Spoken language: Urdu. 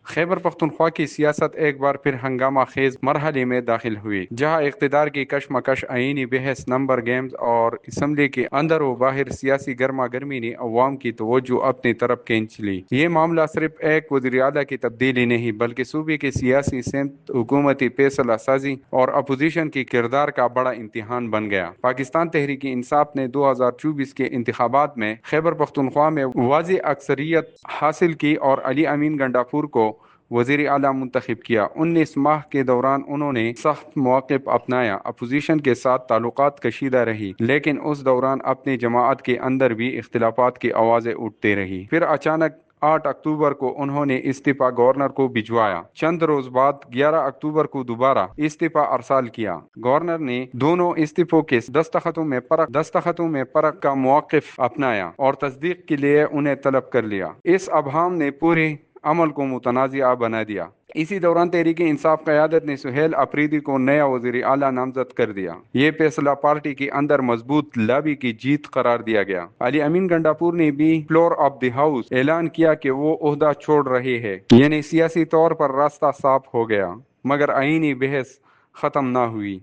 خیبر پختونخوا کی سیاست ایک بار پھر ہنگامہ خیز مرحلے میں داخل ہوئی، جہاں اقتدار کی کشمکش، آئینی بحث، نمبر گیمز اور اسمبلی کے اندر و باہر سیاسی گرما گرمی نے عوام کی توجہ اپنی طرف کھینچ لی۔ یہ معاملہ صرف ایک وزیر اعلیٰ کی تبدیلی نہیں بلکہ صوبے کی سیاسی سمت، حکومتی فیصلہ سازی اور اپوزیشن کی کردار کا بڑا امتحان بن گیا۔ پاکستان تحریک انصاف نے 2024 کے انتخابات میں خیبر پختونخوا میں واضح اکثریت حاصل کی اور علی امین گنڈافور کو وزیر اعلیٰ منتخب کیا۔ 19 ماہ کے دوران انہوں نے سخت موقف اپنایا، اپوزیشن کے ساتھ تعلقات کشیدہ رہی، لیکن اس دوران اپنی جماعت کے اندر بھی اختلافات کی آوازیں اٹھتی رہی۔ پھر اچانک 8 اکتوبر کو انہوں نے استعفیٰ گورنر کو بھجوایا۔ چند روز بعد 11 اکتوبر کو دوبارہ استعفیٰ ارسال کیا۔ گورنر نے دونوں استعفوں کے دستخطوں میں فرق کا موقف اپنایا اور تصدیق کے لیے انہیں طلب کر لیا۔ اس ابہام نے پورے عمل کو متنازعہ بنا دیا۔ اسی دوران تحریک انصاف قیادت نے سہیل آفریدی کو نیا وزیر اعلیٰ نامزد کر دیا۔ یہ فیصلہ پارٹی کے اندر مضبوط لابی کی جیت قرار دیا گیا۔ علی امین گنڈاپور نے بھی فلور آف دی ہاؤس اعلان کیا کہ وہ عہدہ چھوڑ رہے ہیں، یعنی سیاسی طور پر راستہ صاف ہو گیا، مگر آئینی بحث ختم نہ ہوئی۔